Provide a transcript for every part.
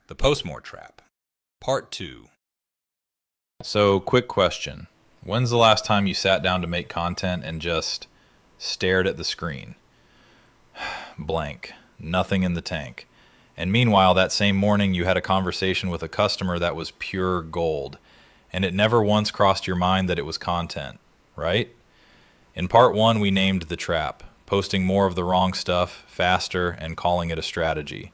The Postmore Trap, Part 2. So, quick question. When's the last time you sat down to make content and just stared at the screen? Blank. Nothing in the tank. And meanwhile, that same morning you had a conversation with a customer that was pure gold, and it never once crossed your mind that it was content, right? In Part 1, we named the trap, posting more of the wrong stuff, faster, and calling it a strategy.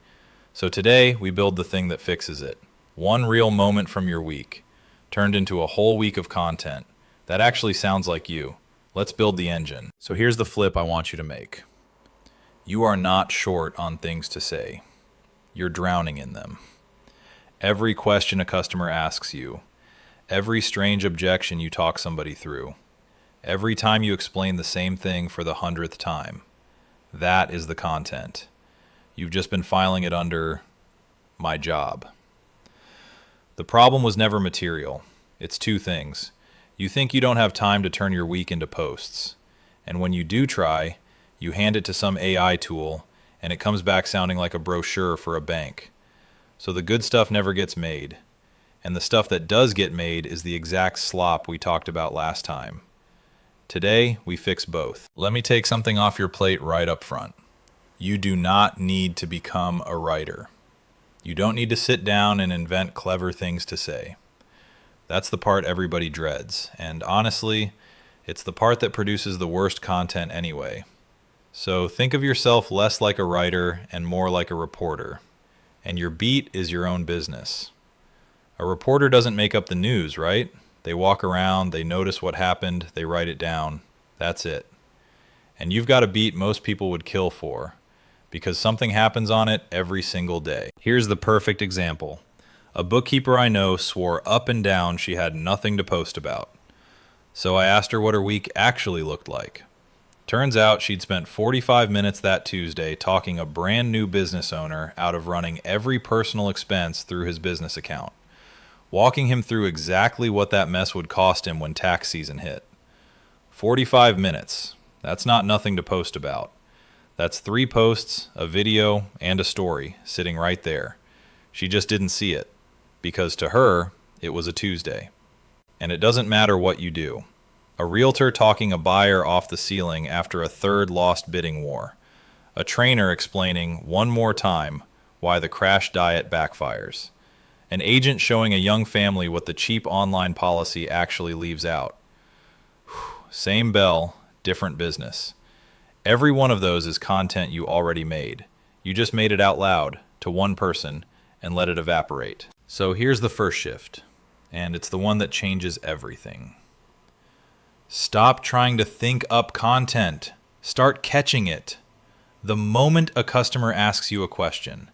So today, we build the thing that fixes it. One real moment from your week, turned into a whole week of content. That actually sounds like you. Let's build the engine. So here's the flip I want you to make. You are not short on things to say. You're drowning in them. Every question a customer asks you, every strange objection you talk somebody through, every time you explain the same thing for the 100th time, that is the content. You've just been filing it under my job. The problem was never material. It's two things. You think you don't have time to turn your week into posts. And when you do try, you hand it to some AI tool, and it comes back sounding like a brochure for a bank. So the good stuff never gets made. And the stuff that does get made is the exact slop we talked about last time. Today, we fix both. Let me take something off your plate right up front. You do not need to become a writer. You don't need to sit down and invent clever things to say. That's the part everybody dreads, and honestly, it's the part that produces the worst content anyway. So think of yourself less like a writer and more like a reporter. And your beat is your own business. A reporter doesn't make up the news, right? They walk around, they notice what happened, they write it down. That's it. And you've got a beat most people would kill for, because something happens on it every single day. Here's the perfect example. A bookkeeper I know swore up and down she had nothing to post about. So I asked her what her week actually looked like. Turns out she'd spent 45 minutes that Tuesday talking a brand new business owner out of running every personal expense through his business account, walking him through exactly what that mess would cost him when tax season hit. 45 minutes. That's not nothing to post about. That's 3 posts, a video, and a story sitting right there. She just didn't see it, because to her, it was a Tuesday. And it doesn't matter what you do. A realtor talking a buyer off the ceiling after a third lost bidding war. A trainer explaining one more time why the crash diet backfires. An agent showing a young family what the cheap online policy actually leaves out. Same bell, different business. Every one of those is content you already made. You just made it out loud to one person and let it evaporate. So here's the first shift, and it's the one that changes everything. Stop trying to think up content. Start catching it. The moment a customer asks you a question,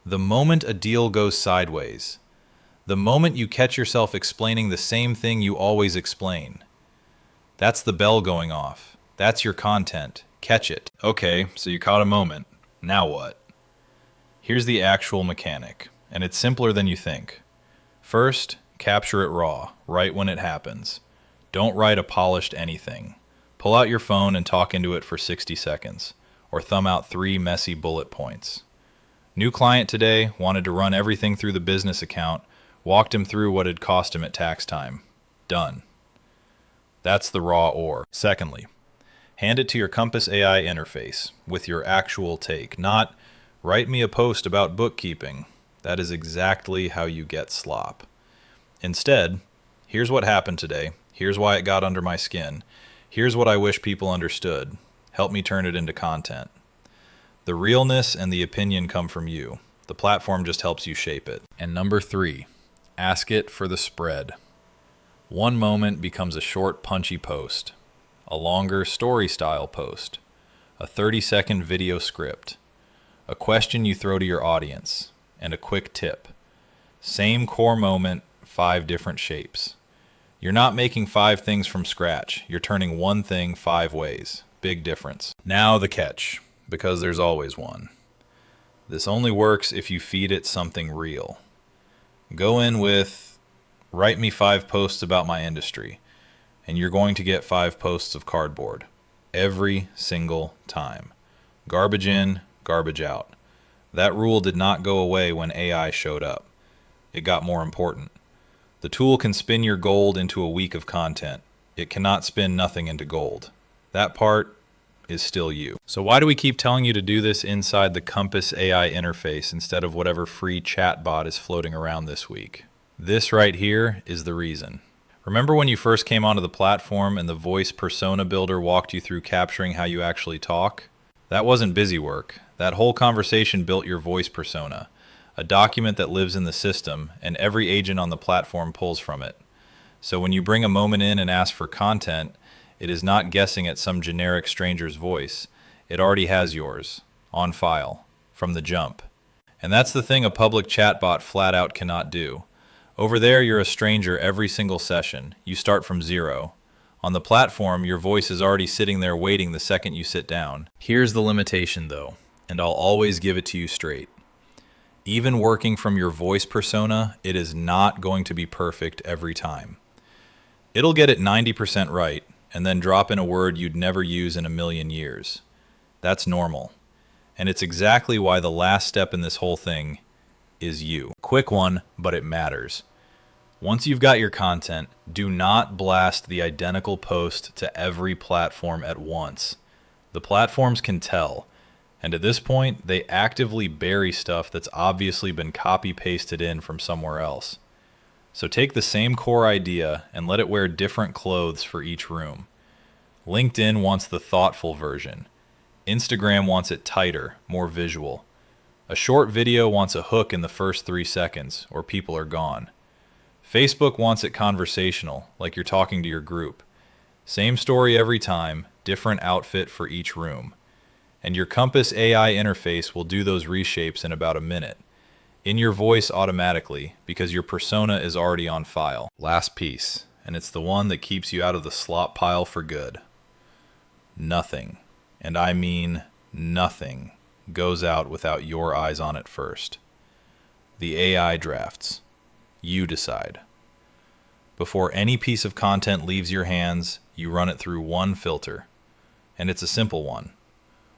the moment a deal goes sideways, the moment you catch yourself explaining the same thing you always explain, that's the bell going off. That's your content. Catch it. Okay, so you caught a moment. Now what? Here's the actual mechanic, and it's simpler than you think. First, capture it raw, right when it happens. Don't write a polished anything. Pull out your phone and talk into it for 60 seconds, or thumb out 3 messy bullet points. New client today, wanted to run everything through the business account, walked him through what it cost him at tax time. Done. That's the raw ore. Secondly, hand it to your Compass AI interface with your actual take, not write me a post about bookkeeping. That is exactly how you get slop. Instead, here's what happened today. Here's why it got under my skin. Here's what I wish people understood. Help me turn it into content. The realness and the opinion come from you. The platform just helps you shape it. And number 3, ask it for the spread. One moment becomes a short, punchy post. A longer story-style post, a 30-second video script, a question you throw to your audience, and a quick tip. Same core moment, 5 different shapes. You're not making 5 things from scratch. You're turning one thing 5 ways. Big difference. Now the catch, because there's always one. This only works if you feed it something real. Go in with, write me 5 posts about my industry. And you're going to get 5 posts of cardboard every single time. Garbage in, garbage out. That rule did not go away when AI showed up. It got more important. The tool can spin your gold into a week of content. It cannot spin nothing into gold. That part is still you. So why do we keep telling you to do this inside the Compass AI interface instead of whatever free chatbot is floating around this week? This right here is the reason. Remember when you first came onto the platform and the voice persona builder walked you through capturing how you actually talk? That wasn't busy work. That whole conversation built your voice persona, a document that lives in the system, and every agent on the platform pulls from it. So when you bring a moment in and ask for content, it is not guessing at some generic stranger's voice. It already has yours, on file, from the jump. And that's the thing a public chatbot flat out cannot do. Over there, you're a stranger every single session. You start from zero. On the platform, your voice is already sitting there waiting the second you sit down. Here's the limitation though, and I'll always give it to you straight. Even working from your voice persona, it is not going to be perfect every time. It'll get it 90% right, and then drop in a word you'd never use in a million years. That's normal. And it's exactly why the last step in this whole thing is you. Quick one, but it matters. Once you've got your content, do not blast the identical post to every platform at once. The platforms can tell, and at this point, they actively bury stuff that's obviously been copy-pasted in from somewhere else. So take the same core idea and let it wear different clothes for each room. LinkedIn wants the thoughtful version. Instagram wants it tighter, more visual. A short video wants a hook in the first 3 seconds, or people are gone. Facebook wants it conversational, like you're talking to your group. Same story every time, different outfit for each room. And your Compass AI interface will do those reshapes in about a minute. In your voice automatically, because your persona is already on file. Last piece, and it's the one that keeps you out of the slop pile for good. Nothing, and I mean nothing, goes out without your eyes on it first. The AI drafts. You decide. Before any piece of content leaves your hands, you run it through one filter. And it's a simple one.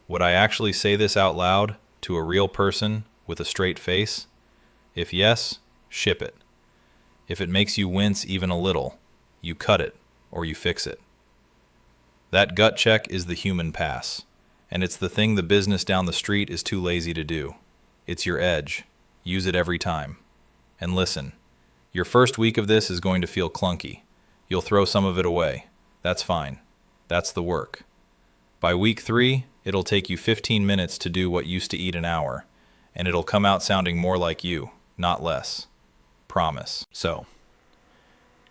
Would I actually say this out loud to a real person with a straight face? If yes, ship it. If it makes you wince even a little, you cut it or you fix it. That gut check is the human pass, and it's the thing the business down the street is too lazy to do. It's your edge. Use it every time. And listen, your first week of this is going to feel clunky. You'll throw some of it away. That's fine. That's the work. By week 3, it'll take you 15 minutes to do what used to eat an hour, and it'll come out sounding more like you, not less. Promise. So,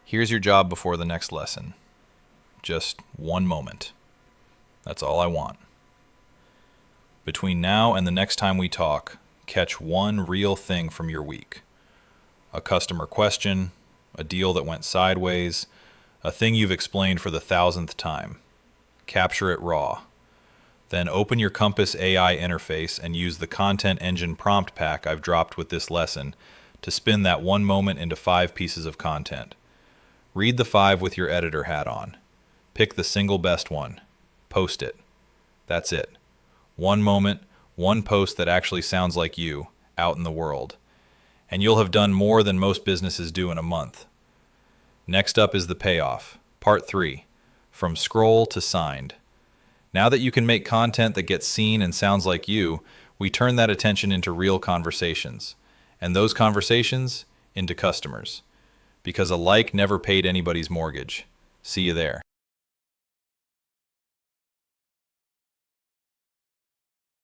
here's your job before the next lesson. Just one moment. That's all I want. Between now and the next time we talk, catch one real thing from your week. A customer question, a deal that went sideways, a thing you've explained for the 1,000th time. Capture it raw. Then open your Compass AI interface and use the content engine prompt pack I've dropped with this lesson to spin that one moment into 5 pieces of content. Read the 5 with your editor hat on. Pick the single best one. Post it. That's it. One moment, one post that actually sounds like you, out in the world. And you'll have done more than most businesses do in a month. Next up is the payoff. Part 3. From scroll to signed. Now that you can make content that gets seen and sounds like you, we turn that attention into real conversations. And those conversations into customers. Because a like never paid anybody's mortgage. See you there.